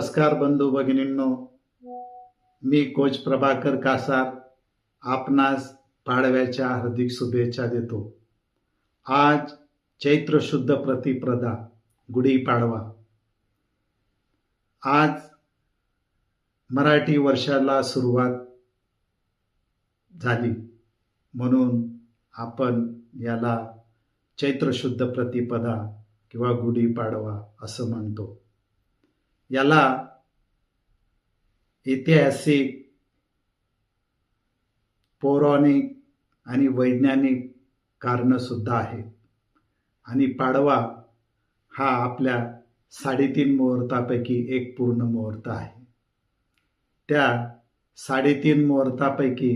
नमस्कार बंधू भगिनींनो, मी कोच प्रभाकर कासार आपणास पाडव्याच्या हार्दिक शुभेच्छा देतो. आज चैत्र शुद्ध प्रतिपदा गुढीपाडवा. आज मराठी वर्षाला सुरुवात झाली म्हणून आपण याला चैत्र शुद्ध प्रतिपदा किंवा गुढीपाडवा असं म्हणतो. याला ऐतिहासिक, पौराणिक आणि वैज्ञानिक कारण सुद्धा आहेत. आणि पाडवा हा आपल्या 3.5 मुहूर्तापैकी एक पूर्ण मुहूर्त आहे. त्या 3.5 मुहूर्तापैकी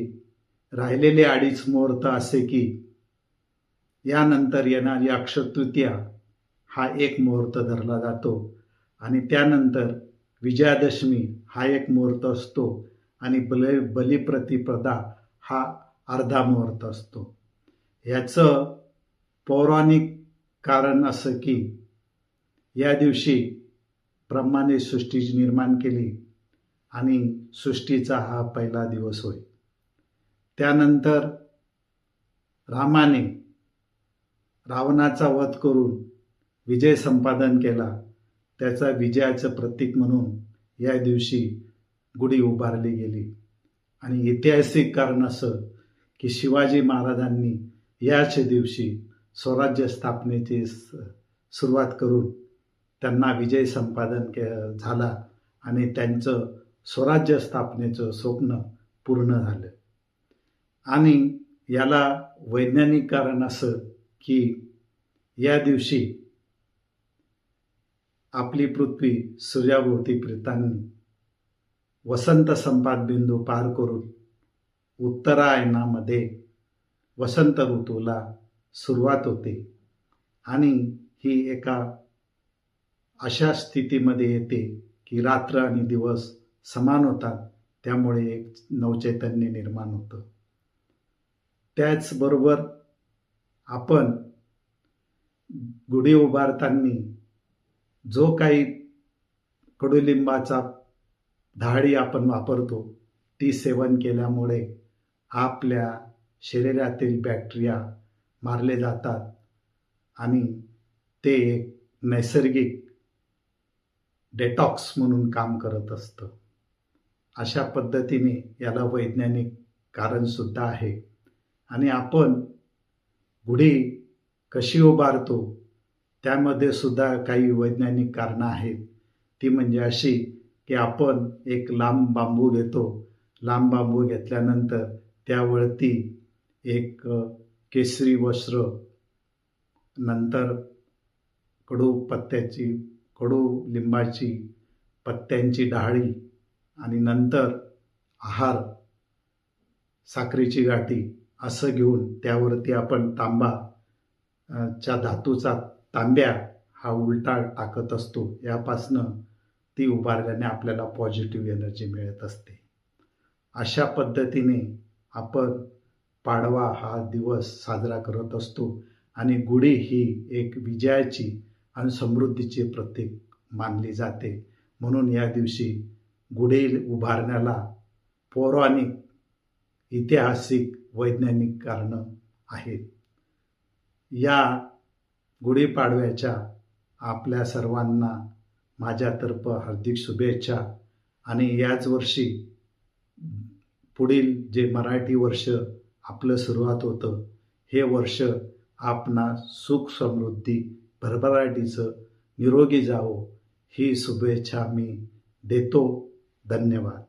राहिलेले 2.5 मुहूर्त असे की यानंतर येणारी अक्षय तृतीया हा एक मुहूर्त धरला जातो आणि त्यानंतर विजयादशमी हा एक मुहूर्त असतो आणि बलिप्रतिपदा हा अर्धा मुहूर्त असतो. याचं पौराणिक कारण असं की या दिवशी ब्रह्माने सृष्टी निर्माण केली आणि सृष्टीचा हा पहिला दिवस होय. त्यानंतर रामाने रावणाचा वध करून विजय संपादन केला. त्याचा विजयाचं प्रतीक म्हणून या दिवशी गुढी उभारली गेली. आणि ऐतिहासिक कारण असं की शिवाजी महाराजांनी याच दिवशी स्वराज्य स्थापनेची सुरुवात करून त्यांना विजय संपादन झाला आणि त्यांचं स्वराज्य स्थापनेचं स्वप्न पूर्ण झालं. आणि याला वैज्ञानिक कारण असं की या दिवशी आपली पृथ्वी सूर्याभोवती फिरताना वसंत संपात बिंदू पार करून उत्तरायणामध्ये वसंत ऋतूला सुरुवात होते आणि ही एका अशा स्थितीमध्ये येते की रात्र आणि दिवस समान होतात. त्यामुळे एक नवचैतन्य निर्माण होतं. त्याचबरोबर आपण गुढी उभारताना जो काही कडुलिंबाचा डहाळी आपण वापरतो ती सेवन केल्यामुळे आपल्या शरीरातील बॅक्टेरिया मारले जातात आणि ते एक नैसर्गिक डेटॉक्स म्हणून काम करत असतं. अशा पद्धतीने याला वैज्ञानिक कारण सुद्धा आहे. आणि आपण गुढी कशी उभारतो त्यामध्ये सुद्धा काही वैज्ञानिक कारणं आहेत. ती म्हणजे अशी की आपण एक लांब बांबू घेतो. लांब बांबू घेतल्यानंतर त्यावरती एक केसरी वस्त्र, नंतर कडुलिंबाची पत्त्यांची डहाळी आणि नंतर आहार, साखरेची गाठी असं घेऊन त्यावरती आपण तांबाच्या धातूचा तांब्या हा उलटा टाकत असतो. यापासनं ती उभारल्याने आपल्याला पॉझिटिव्ह एनर्जी मिळत असते. अशा पद्धतीने आपण पाडवा हा दिवस साजरा करत असतो. आणि गुढी ही एक विजयाची आणि समृद्धीचे प्रतीक मानली जाते. म्हणून या दिवशी गुढी उभारण्याला पौराणिक, ऐतिहासिक, वैज्ञानिक कारणं आहेत. या गुढीपाडव्याच्या आपल्या सर्वांना माझ्यातर्फे हार्दिक शुभेच्छा. आणि याच वर्षी पुढील जे मराठी वर्ष आपलं सुरुवात होतं हे वर्ष आपणा सुख, समृद्धी, भरभराटीचं, निरोगी जावो ही शुभेच्छा मी देतो. धन्यवाद.